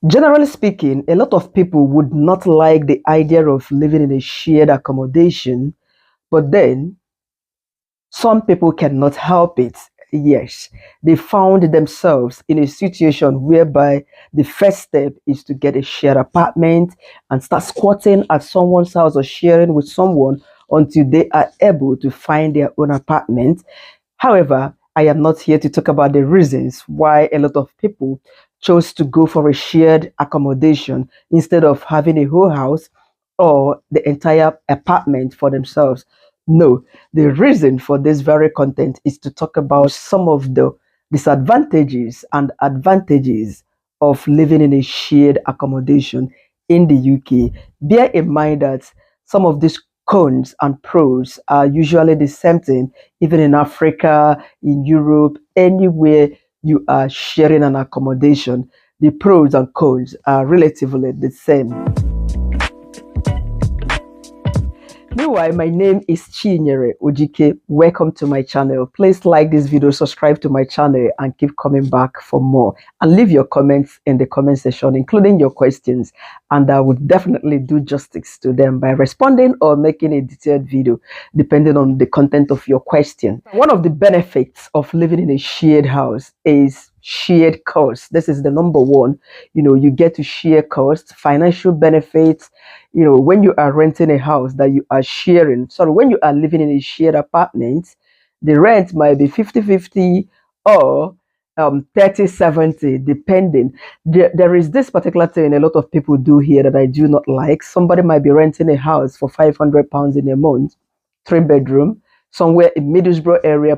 Generally speaking, a lot of people would not like the idea of living in a shared accommodation, but then some people cannot help it. Yes, they found themselves in a situation whereby the first step is to get a shared apartment and start squatting at someone's house or sharing with someone until they are able to find their own apartment. However, I am not here to talk about the reasons why a lot of people chose to go for a shared accommodation instead of having a whole house or the entire apartment for themselves. No, the reason for this very content is to talk about some of the disadvantages and advantages of living in a shared accommodation in the UK. Bear in mind that some of these cons and pros are usually the same thing, even in Africa, in Europe, anywhere you are sharing an accommodation. The pros and cons are relatively the same. Meanwhile, my name is Chinyere Ojike. Welcome to my channel. Please like this video, subscribe to my channel, and keep coming back for more. And leave your comments in the comment section, including your questions, and I would definitely do justice to them by responding or making a detailed video, depending on the content of your question. One of the benefits of living in a shared house is shared costs. This is the number one. You get to share costs, financial benefits. When you are renting a house that you are sharing, sorry, when you are living in a shared apartment, the rent might be 50-50 or 30-70, depending. There is this particular thing a lot of people do here that I do not like. Somebody might be renting a house for £500 in a month, 3 bedroom, somewhere in Middlesbrough area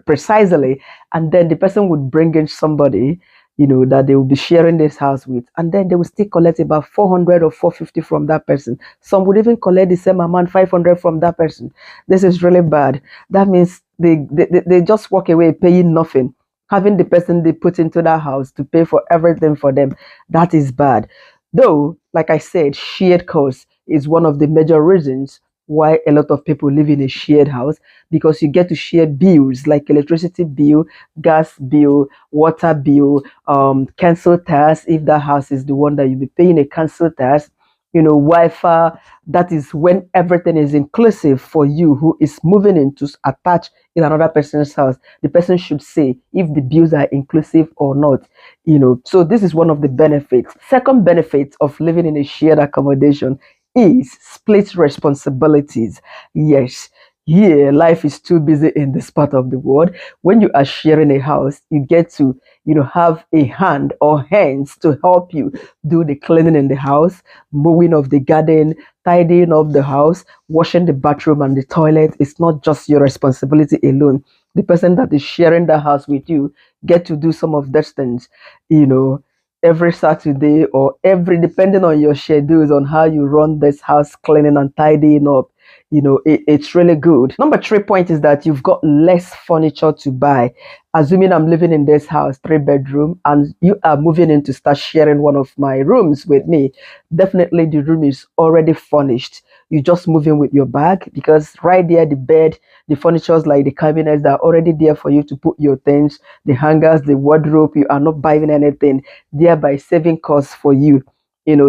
precisely, and then the person would bring in somebody that they will be sharing this house with, and then they will still collect about 400 or 450 from that person. Some would even collect the same amount, 500 from that person. This is really bad. That means they just walk away paying nothing, having the person they put into that house to pay for everything for them. That is bad. Though, like I said, shared costs is one of the major reasons why a lot of people live in a shared house, because you get to share bills like electricity bill, gas bill, water bill, council tax if that house is the one that you'll be paying a council tax, Wi-Fi. That is when everything is inclusive for you who is moving in to attach in another person's house. The person should say if the bills are inclusive or not. So this is one of the benefits. Second benefit of living in a shared accommodation is split responsibilities. Yes, here life is too busy in this part of the world. When you are sharing a house, you get to have a hand or hands to help you do the cleaning in the house, mowing of the garden, tidying up the house, washing the bathroom and the toilet. It's not just your responsibility alone. The person that is sharing the house with you get to do some of those things, every Saturday or every, depending on your schedules on how you run this house cleaning and tidying up. It's really good. Number 3 point is that you've got less furniture to buy. Assuming I'm living in this house, 3 bedroom, and you are moving in to start sharing one of my rooms with me, definitely the room is already furnished. You just move in with your bag, because right there, the bed, the furnitures like the cabinets that are already there for you to put your things, the hangers, the wardrobe, you are not buying anything, thereby saving costs for you.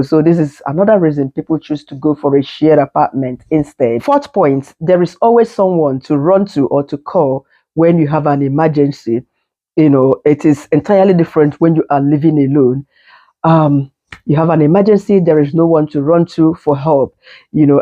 So this is another reason people choose to go for a shared apartment instead. Fourth point, there is always someone to run to or to call when you have an emergency. It is entirely different when you are living alone. You have an emergency, there is no one to run to for help.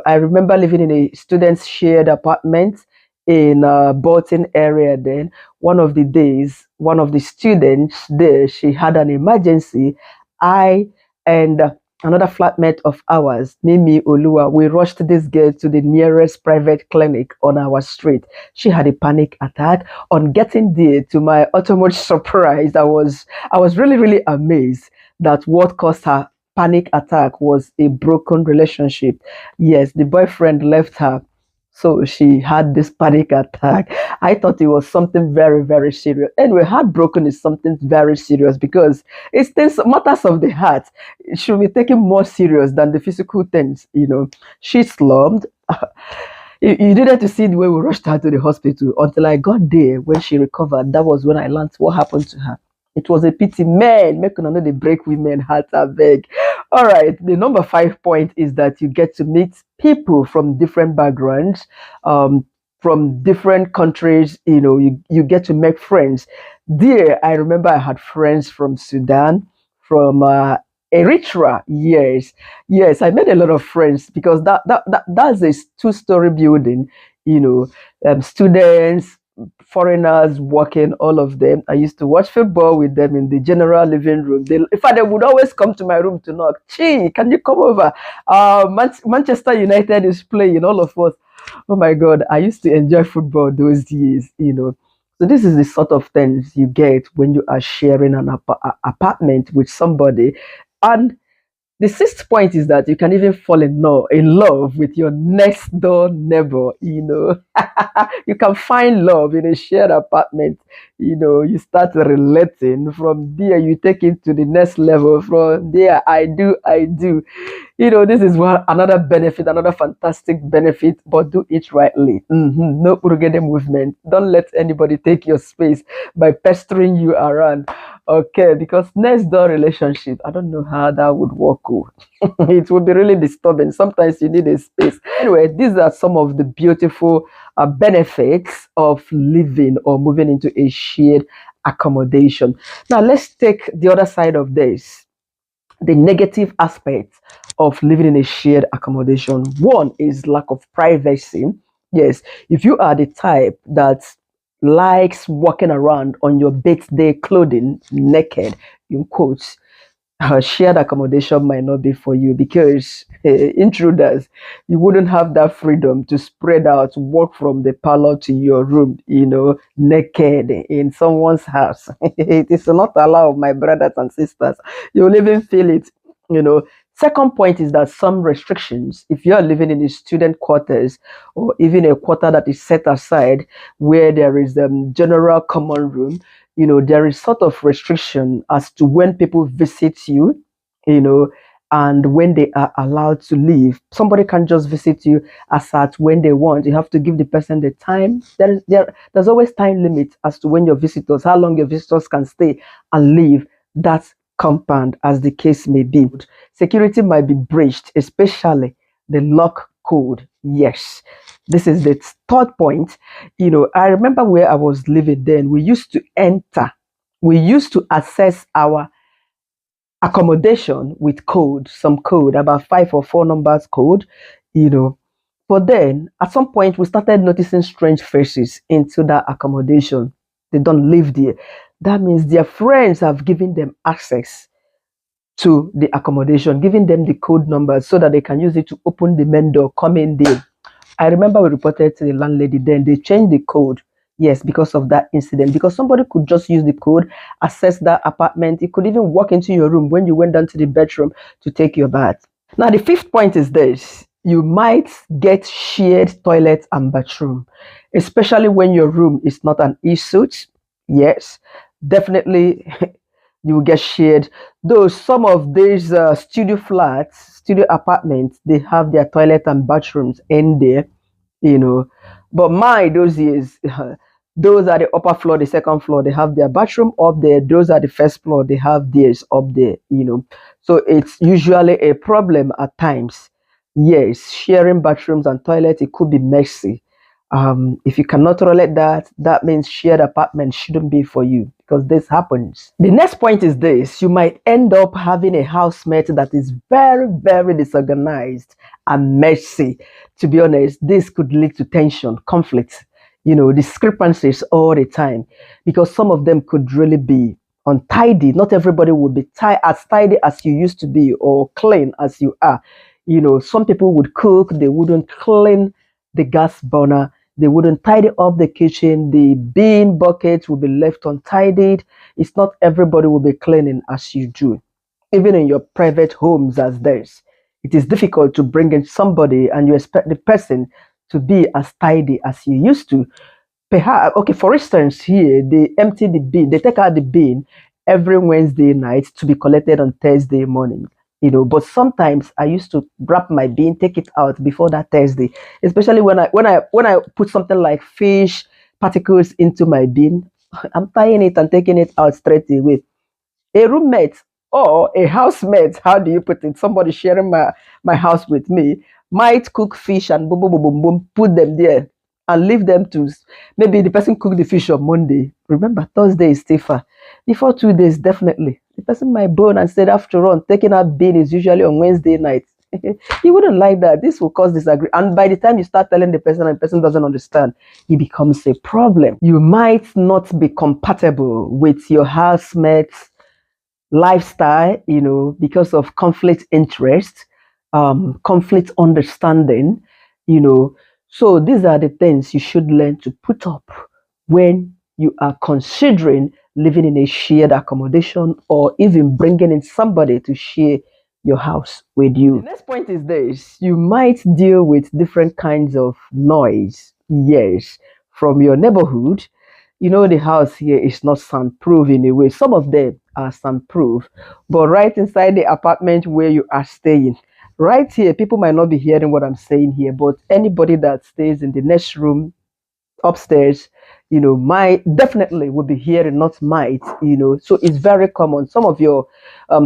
I remember living in a student's shared apartment in Bolton area. Then one of the days, one of the students there, she had an emergency. I and another flatmate of ours, Mimi Olua, we rushed this girl to the nearest private clinic on our street. She had a panic attack. On getting there, to my utmost surprise, I was really, really amazed that what caused her panic attack was a broken relationship. Yes, the boyfriend left her, so she had this panic attack. I thought it was something very, very serious. Anyway, heartbroken is something very serious, because it's things, matters of the heart. It should be taken more serious than the physical things. She slumped. You needed to see the way we rushed her to the hospital. Until I got there, when she recovered, that was when I learned what happened to her. It was a pity. Men, make una know they break women heart, I beg. All right. The number 5 point is that you get to meet people from different backgrounds, um, from different countries. You get to make friends. There, I remember I had friends from Sudan, from Eritrea. Yes, yes, I made a lot of friends because that's a two-story building. You know, students, foreigners working, all of them. I used to watch football with them in the general living room. In fact, they would always come to my room to knock. Chi, can you come over? Manchester United is playing, all of us. Oh my God, I used to enjoy football those years. So this is the sort of things you get when you are sharing an apartment with somebody. And the sixth point is that you can even fall in love with your next door neighbor. You can find love in a shared apartment. You start relating. From there, you take it to the next level. From there, I do. This is one another benefit, another fantastic benefit, but do it rightly. No urgede movement. Don't let anybody take your space by pestering you around. Okay, because next door relationship, I don't know how that would work. Oh. It would be really disturbing. Sometimes you need a space. Anyway, these are some of the beautiful benefits of living or moving into a shared accommodation. Now, let's take the other side of this, the negative aspects of living in a shared accommodation. One is lack of privacy. Yes, if you are the type that likes walking around on your birthday clothing naked, in quotes, shared accommodation might not be for you because intruders, you wouldn't have that freedom to spread out, walk from the parlor to your room, naked in someone's house. It is not allowed, my brothers and sisters. You'll even feel it. Second point is that some restrictions, if you are living in a student quarters or even a quarter that is set aside where there is a general common room, there is sort of restriction as to when people visit you know, and when they are allowed to leave. Somebody can just visit you as at when they want. You have to give the person the time. There's always time limit as to when your visitors, how long your visitors can stay and leave that compound, as the case may be. Security might be breached, especially the lock code. Yes. This is the third point. I remember where I was living then, we used to access our accommodation with code, some code, about 5 or 4 numbers code, you know. But then at some point we started noticing strange faces into that accommodation. They don't live there. That means their friends have given them access to the accommodation, giving them the code numbers so that they can use it to open the main door, come in there. I remember we reported to the landlady then. They changed the code. Yes, because of that incident. Because somebody could just use the code, access that apartment. It could even walk into your room when you went down to the bedroom to take your bath. Now, the fifth point is this. You might get shared toilet and bathroom, especially when your room is not an e-suite. Yes, definitely you will get shared. Though some of these studio flats, studio apartments, they have their toilet and bathrooms in there, you know. But those years, those are the upper floor, the second floor, they have their bathroom up there. Those are the first floor, they have theirs up there. So it's usually a problem at times. Yes, sharing bathrooms and toilets, it could be messy. If you cannot tolerate that, that means shared apartment shouldn't be for you because this happens. The next point is this: you might end up having a housemate that is very, very disorganized and messy. To be honest, this could lead to tension, conflict, discrepancies all the time because some of them could really be untidy. Not everybody would be as tidy as you used to be or clean as you are. Some people would cook, they wouldn't clean the gas burner, they wouldn't tidy up the kitchen, the bean buckets will be left untidied. It's not everybody will be cleaning as you do. Even in your private homes as theirs, it is difficult to bring in somebody and you expect the person to be as tidy as you used to. Perhaps, okay, for instance, here they empty the bin, they take out the bin every Wednesday night to be collected on Thursday morning. But sometimes I used to wrap my bin, take it out before that Thursday, especially when I put something like fish particles into my bin. I'm tying it and taking it out straight away. a roommate or a housemate, how do you put it? Somebody sharing my house with me might cook fish and boom, boom, boom, boom, boom, put them there and leave them to maybe the person cook the fish on Monday. Remember, Thursday is stiffer. Before 2 days, definitely. The person might bone and said, after all, taking out bean is usually on Wednesday night. You wouldn't like that. This will cause disagreement. And by the time you start telling the person and the person doesn't understand, it becomes a problem. You might not be compatible with your housemate's lifestyle, because of conflict interest, conflict understanding, you know. So these are the things you should learn to put up when you are considering living in a shared accommodation or even bringing in somebody to share your house with you. The next point is this: you might deal with different kinds of noise, yes, from your neighborhood. The house here is not soundproof in a way. Some of them are soundproof, but right inside the apartment where you are staying, right here, people might not be hearing what I'm saying here, but anybody that stays in the next room upstairs, might definitely will be hearing, not might, so it's very common. Some of your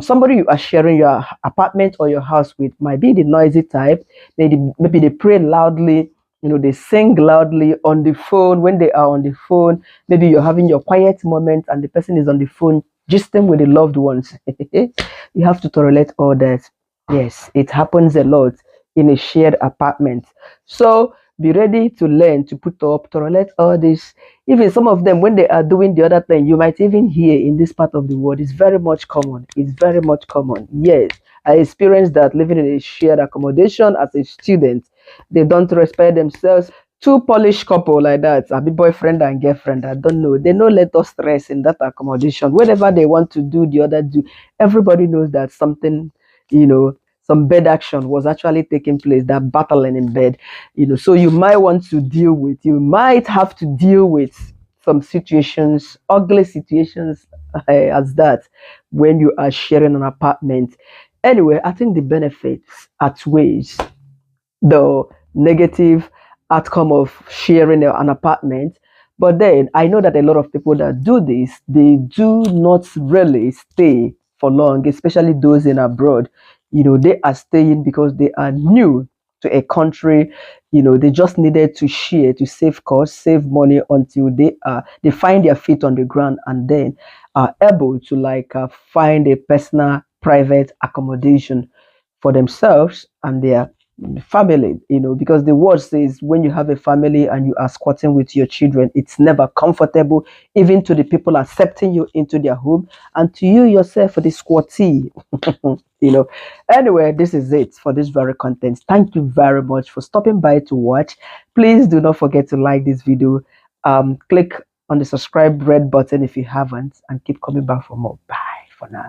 somebody you are sharing your apartment or your house with might be the noisy type. Maybe they pray loudly, they sing loudly on the phone. When they are on the phone, maybe you're having your quiet moment and the person is on the phone just them with the loved ones. You have to tolerate all that. Yes, it happens a lot in a shared apartment. So be ready to learn to put up, tolerate all this. Even some of them, when they are doing the other thing, you might even hear in this part of the world. It's very much common. It's very much common. Yes, I experienced that living in a shared accommodation as a student. They don't respect themselves. Two Polish couple like that, a boyfriend and girlfriend, I don't know. They no let us stress in that accommodation. Whatever they want to do, the other do. Everybody knows that something, some bad action was actually taking place, that battling in bed, so you might have to deal with some situations, ugly situations, as that when you are sharing an apartment. Anyway, I think the benefits outweighs the negative outcome of sharing an apartment. But then I know that a lot of people that do this, they do not really stay for long, especially those in abroad. They are staying because they are new to a country. They just needed to share to save costs, save money until they find their feet on the ground and then are able to find a personal private accommodation for themselves and their family, because the word says when you have a family and you are squatting with your children, it's never comfortable, even to the people accepting you into their home and to you yourself for the squattee. Anyway, this is it for this very content. Thank you very much for stopping by to watch. Please do not forget to like this video. Click on the subscribe red button if you haven't, and keep coming back for more. Bye for now.